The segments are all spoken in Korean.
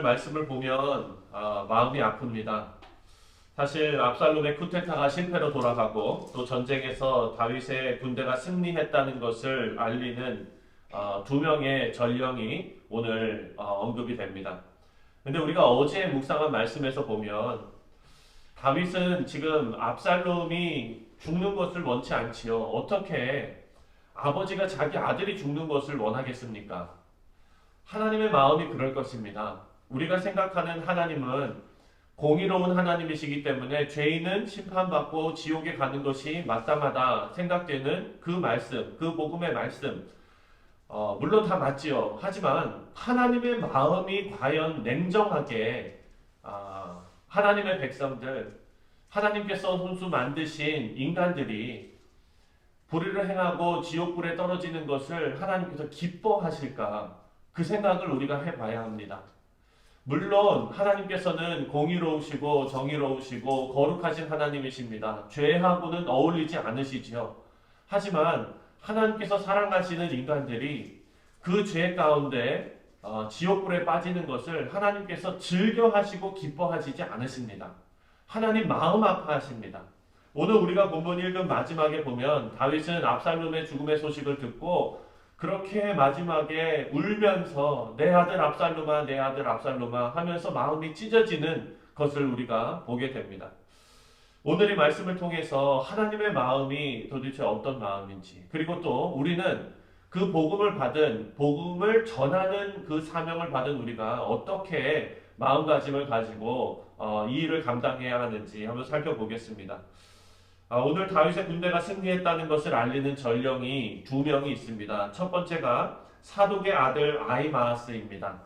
오늘 말씀을 보면 마음이 아픕니다. 사실 압살롬의 쿠데타가 실패로 돌아가고 또 전쟁에서 다윗의 군대가 승리했다는 것을 알리는 두 명의 전령이 오늘 언급이 됩니다. 근데 우리가 어제 묵상한 말씀에서 보면 다윗은 지금 압살롬이 죽는 것을 원치 않지요. 어떻게 아버지가 자기 아들이 죽는 것을 원하겠습니까? 하나님의 마음이 그럴 것입니다. 우리가 생각하는 하나님은 공의로운 하나님이시기 때문에 죄인은 심판받고 지옥에 가는 것이 마땅하다 생각되는 그 말씀, 그 복음의 말씀, 물론 다 맞지요. 하지만 하나님의 마음이 과연 냉정하게 하나님의 백성들, 하나님께서 손수 만드신 인간들이 불의를 행하고 지옥불에 떨어지는 것을 하나님께서 기뻐하실까? 그 생각을 우리가 해봐야 합니다. 물론 하나님께서는 공의로우시고 정의로우시고 거룩하신 하나님이십니다. 죄하고는 어울리지 않으시지요. 하지만 하나님께서 사랑하시는 인간들이 그 죄 가운데 지옥불에 빠지는 것을 하나님께서 즐겨하시고 기뻐하시지 않으십니다. 하나님 마음 아파하십니다. 오늘 우리가 본문 읽은 마지막에 보면 다윗은 압살롬의 죽음의 소식을 듣고 그렇게 마지막에 울면서 내 아들 압살롬아 내 아들 압살롬아 하면서 마음이 찢어지는 것을 우리가 보게 됩니다. 오늘 이 말씀을 통해서 하나님의 마음이 도대체 어떤 마음인지, 그리고 또 우리는 그 복음을 전하는 그 사명을 받은 우리가 어떻게 마음가짐을 가지고 이 일을 감당해야 하는지 한번 살펴보겠습니다. 오늘 다윗의 군대가 승리했다는 것을 알리는 전령이 두 명이 있습니다. 첫 번째가 사독의 아들 아히마아스입니다.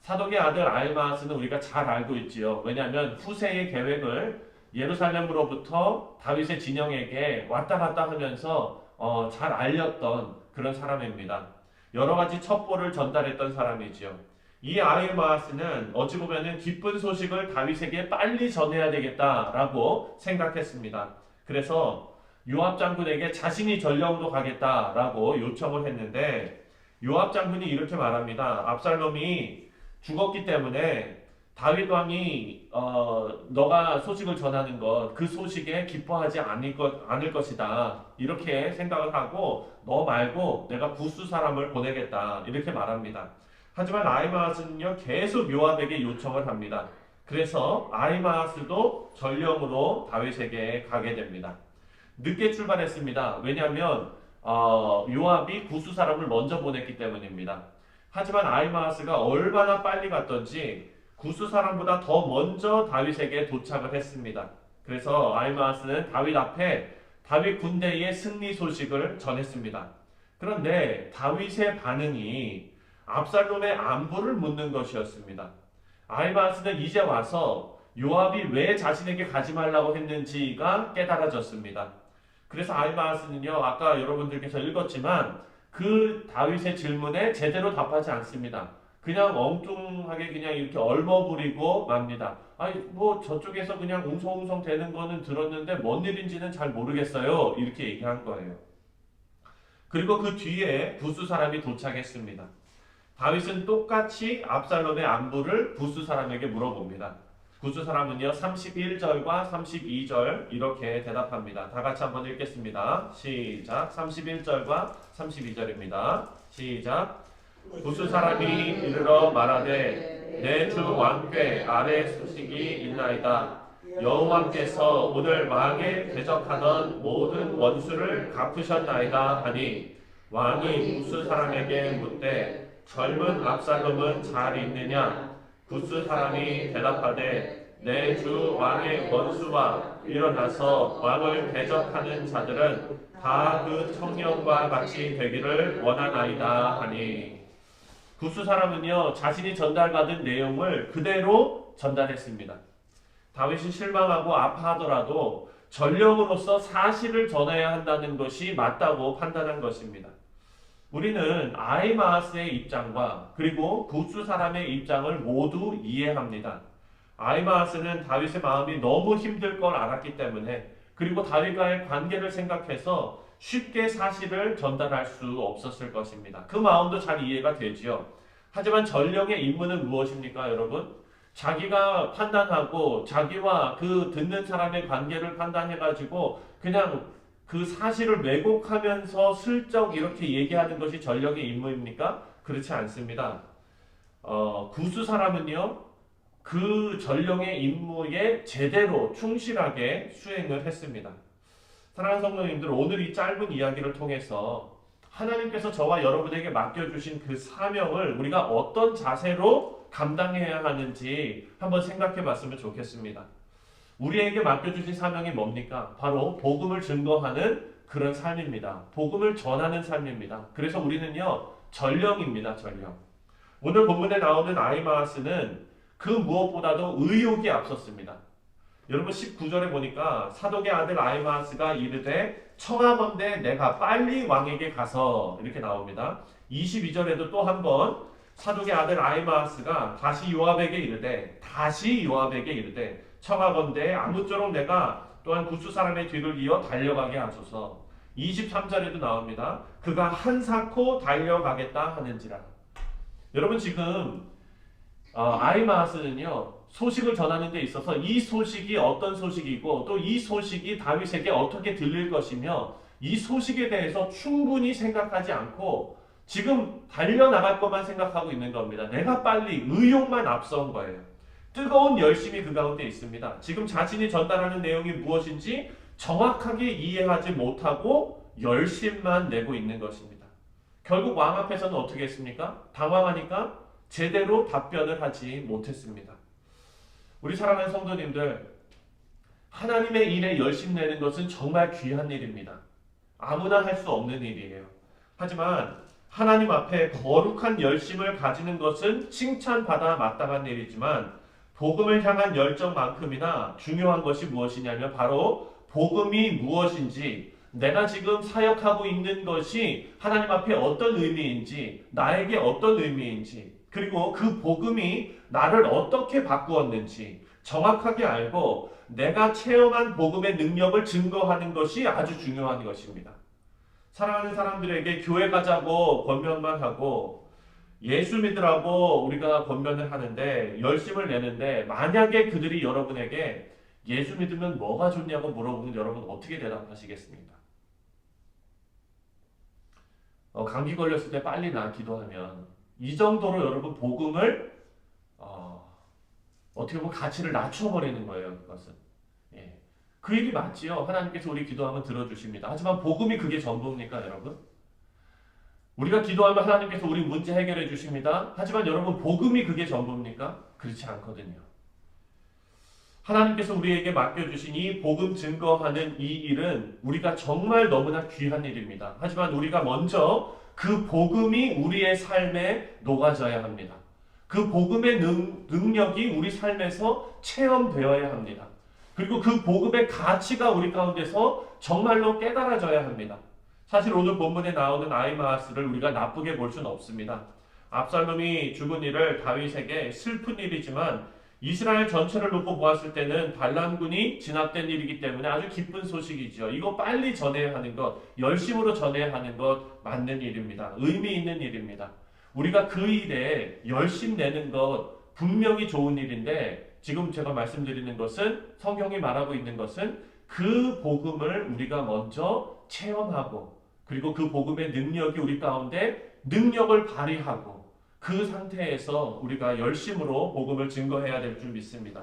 사독의 아들 아히마아스는 우리가 잘 알고 있지요. 왜냐하면 후세의 계획을 예루살렘으로부터 다윗의 진영에게 왔다 갔다 하면서 잘 알렸던 그런 사람입니다. 여러 가지 첩보를 전달했던 사람이지요. 이 아히마아스는 어찌 보면 기쁜 소식을 다윗에게 빨리 전해야 되겠다라고 생각했습니다. 그래서 요압 장군에게 자신이 전령으로 가겠다라고 요청을 했는데 요압 장군이 이렇게 말합니다. 압살롬이 죽었기 때문에 다윗 왕이 너가 소식을 전하는 것, 그 소식에 기뻐하지 않을 것이다. 이렇게 생각을 하고 너 말고 내가 구스 사람을 보내겠다. 이렇게 말합니다. 하지만 아히마아스는요 계속 요압에게 요청을 합니다. 그래서 아히마아스도 전령으로 다윗에게 가게 됩니다. 늦게 출발했습니다. 왜냐하면 요압이 구스 사람을 먼저 보냈기 때문입니다. 하지만 아히마아스가 얼마나 빨리 갔던지 구스 사람보다 더 먼저 다윗에게 도착을 했습니다. 그래서 아히마아스는 다윗 앞에 다윗 군대의 승리 소식을 전했습니다. 그런데 다윗의 반응이 압살롬의 안부를 묻는 것이었습니다. 아히마아스는 이제 와서 요압이 왜 자신에게 가지 말라고 했는지가 깨달아졌습니다. 그래서 아히마아스는요, 아까 여러분들께서 읽었지만 그 다윗의 질문에 제대로 답하지 않습니다. 그냥 엉뚱하게 그냥 이렇게 얼머부리고 맙니다. 아니 뭐 저쪽에서 그냥 웅성웅성 되는 거는 들었는데 뭔 일인지는 잘 모르겠어요. 이렇게 얘기한 거예요. 그리고 그 뒤에 구스 사람이 도착했습니다. 다윗은 똑같이 압살롬의 안부를 구스 사람에게 물어봅니다. 구스 사람은요 31절과 32절 이렇게 대답합니다. 다 같이 한번 읽겠습니다. 시작. 31절과 32절입니다. 시작. 구스 사람이 이르러 말하되 내 주 왕께 아래 소식이 있나이다. 여호와께서 오늘 왕에 대적하던 모든 원수를 갚으셨나이다 하니 왕이 구스 사람에게 묻되 젊은 압살롬은 잘 있느냐? 구스 사람이 대답하되 내 주 왕의 원수와 일어나서 왕을 대적하는 자들은 다 그 청년과 같이 되기를 원하나이다 하니 구스 사람은요 자신이 전달받은 내용을 그대로 전달했습니다. 다윗이 실망하고 아파하더라도 전령으로서 사실을 전해야 한다는 것이 맞다고 판단한 것입니다. 우리는 아히마아스의 입장과 그리고 구스 사람의 입장을 모두 이해합니다. 아히마아스는 다윗의 마음이 너무 힘들 걸 알았기 때문에 그리고 다윗과의 관계를 생각해서 쉽게 사실을 전달할 수 없었을 것입니다. 그 마음도 잘 이해가 되지요. 하지만 전령의 임무는 무엇입니까, 여러분? 자기가 판단하고 자기와 그 듣는 사람의 관계를 판단해가지고 그냥 그 사실을 왜곡하면서 슬쩍 이렇게 얘기하는 것이 전령의 임무입니까? 그렇지 않습니다. 구수 사람은요, 그 전령의 임무에 제대로 충실하게 수행을 했습니다. 사랑하는 성도님들, 오늘 이 짧은 이야기를 통해서 하나님께서 저와 여러분에게 맡겨주신 그 사명을 우리가 어떤 자세로 감당해야 하는지 한번 생각해 봤으면 좋겠습니다. 우리에게 맡겨주신 사명이 뭡니까? 바로 복음을 증거하는 그런 삶입니다. 복음을 전하는 삶입니다. 그래서 우리는요, 전령입니다. 전령. 오늘 본문에 나오는 아이마아스는 그 무엇보다도 의욕이 앞섰습니다. 여러분 19절에 보니까 사독의 아들 아이마아스가 이르되 청하건대 내가 빨리 왕에게 가서 이렇게 나옵니다. 22절에도 또 한 번 사독의 아들 아이마아스가 다시 요압에게 이르되 청하건대 아무쪼록 내가 또한 구스 사람의 뒤를 이어 달려가게 하소서. 23절에도 나옵니다. 그가 한사코 달려가겠다 하는지라. 여러분 지금 아이마아스는요, 소식을 전하는 데 있어서 이 소식이 어떤 소식이고 또 이 소식이 다윗에게 어떻게 들릴 것이며 이 소식에 대해서 충분히 생각하지 않고 지금 달려나갈 것만 생각하고 있는 겁니다. 내가 빨리, 의욕만 앞선 거예요. 뜨거운 열심이 그 가운데 있습니다. 지금 자신이 전달하는 내용이 무엇인지 정확하게 이해하지 못하고 열심만 내고 있는 것입니다. 결국 왕 앞에서는 어떻게 했습니까? 당황하니까 제대로 답변을 하지 못했습니다. 우리 사랑하는 성도님들, 하나님의 일에 열심 내는 것은 정말 귀한 일입니다. 아무나 할 수 없는 일이에요. 하지만 하나님 앞에 거룩한 열심을 가지는 것은 칭찬받아 마땅한 일이지만 복음을 향한 열정만큼이나 중요한 것이 무엇이냐면 바로 복음이 무엇인지, 내가 지금 사역하고 있는 것이 하나님 앞에 어떤 의미인지, 나에게 어떤 의미인지, 그리고 그 복음이 나를 어떻게 바꾸었는지 정확하게 알고 내가 체험한 복음의 능력을 증거하는 것이 아주 중요한 것입니다. 사랑하는 사람들에게 교회 가자고 권면만 하고 예수 믿으라고 우리가 권면을 하는데 열심을 내는데 만약에 그들이 여러분에게 예수 믿으면 뭐가 좋냐고 물어보면 여러분 어떻게 대답하시겠습니까? 감기 걸렸을 때 빨리 나 기도하면 이 정도로 여러분 복음을 어떻게 보면 가치를 낮춰버리는 거예요. 그것은. 예. 그 일이 맞지요. 하나님께서 우리 기도하면 들어주십니다. 하지만 복음이 그게 전부입니까, 여러분? 우리가 기도하면 하나님께서 우리 문제 해결해 주십니다. 하지만 여러분 복음이 그게 전부입니까? 그렇지 않거든요. 하나님께서 우리에게 맡겨주신 이 복음 증거하는 이 일은 우리가 정말 너무나 귀한 일입니다. 하지만 우리가 먼저 그 복음이 우리의 삶에 녹아져야 합니다. 그 복음의 능력이 우리 삶에서 체험되어야 합니다. 그리고 그 복음의 가치가 우리 가운데서 정말로 깨달아져야 합니다. 사실 오늘 본문에 나오는 아이마아스를 우리가 나쁘게 볼 수는 없습니다. 압살롬이 죽은 일을 다윗에게 슬픈 일이지만 이스라엘 전체를 놓고 보았을 때는 반란군이 진압된 일이기 때문에 아주 기쁜 소식이죠. 이거 빨리 전해야 하는 것, 열심으로 전해야 하는 것 맞는 일입니다. 의미 있는 일입니다. 우리가 그 일에 열심 내는 것 분명히 좋은 일인데 지금 제가 말씀드리는 것은 성경이 말하고 있는 것은 그 복음을 우리가 먼저 체험하고 그리고 그 복음의 능력이 우리 가운데 능력을 발휘하고 그 상태에서 우리가 열심으로 복음을 증거해야 될 줄 믿습니다.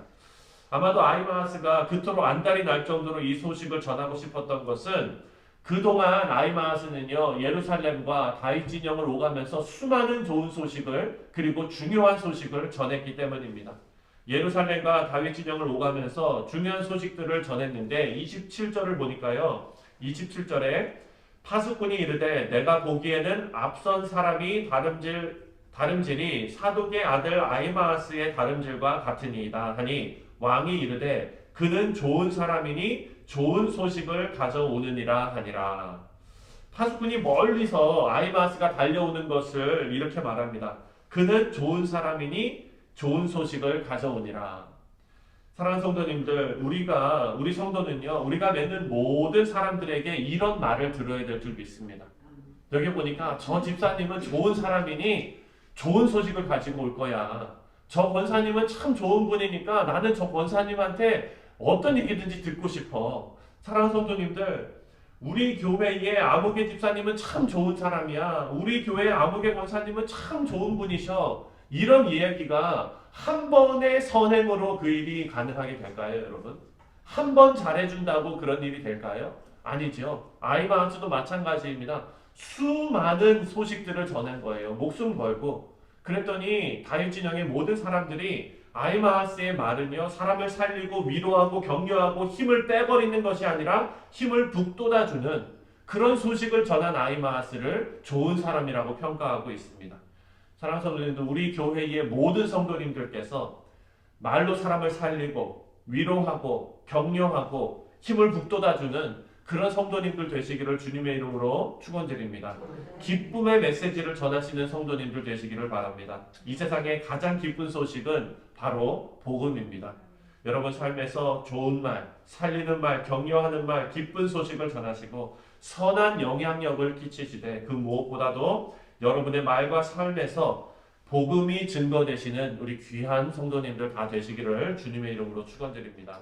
아마도 아이마아스가 그토록 안달이 날 정도로 이 소식을 전하고 싶었던 것은 그동안 아이마아스는요 예루살렘과 다윗 진영을 오가면서 수많은 좋은 소식을 그리고 중요한 소식을 전했기 때문입니다. 예루살렘과 다윗 진영을 오가면서 중요한 소식들을 전했는데 27절을 보니까요 27절에 파수꾼이 이르되 내가 보기에는 앞선 사람이 다름질이 사독의 아들 아이마아스의 다름질과 같으니이다 하니 왕이 이르되 그는 좋은 사람이니 좋은 소식을 가져오느니라 하니라. 파수꾼이 멀리서 아이마아스가 달려오는 것을 이렇게 말합니다. 그는 좋은 사람이니 좋은 소식을 가져오니라. 사랑하는 성도님들, 우리 성도는요, 우리가 맺는 모든 사람들에게 이런 말을 들어야 될 줄 믿습니다. 여기 보니까 저 집사님은 좋은 사람이니 좋은 소식을 가지고 올 거야. 저 권사님은 참 좋은 분이니까 나는 저 권사님한테 어떤 얘기든지 듣고 싶어. 사랑하는 성도님들, 우리 교회의 아무개 집사님은 참 좋은 사람이야. 우리 교회의 아무개 권사님은 참 좋은 분이셔. 이런 이야기가 한 번의 선행으로 그 일이 가능하게 될까요, 여러분? 한 번 잘해준다고 그런 일이 될까요? 아니죠. 아이마우스도 마찬가지입니다. 수많은 소식들을 전한 거예요. 목숨 걸고. 그랬더니 다윗 진영의 모든 사람들이 아이마하스의 말은요, 사람을 살리고 위로하고 격려하고 힘을 빼버리는 것이 아니라 힘을 북돋아주는 그런 소식을 전한 아이마하스를 좋은 사람이라고 평가하고 있습니다. 사랑하는 성도님들, 우리 교회의 모든 성도님들께서 말로 사람을 살리고 위로하고 격려하고 힘을 북돋아주는 그런 성도님들 되시기를 주님의 이름으로 축원드립니다. 기쁨의 메시지를 전하시는 성도님들 되시기를 바랍니다. 이 세상의 가장 기쁜 소식은 바로 복음입니다. 여러분 삶에서 좋은 말, 살리는 말, 격려하는 말, 기쁜 소식을 전하시고 선한 영향력을 끼치시되 그 무엇보다도 여러분의 말과 삶에서 복음이 증거되시는 우리 귀한 성도님들 다 되시기를 주님의 이름으로 축원드립니다.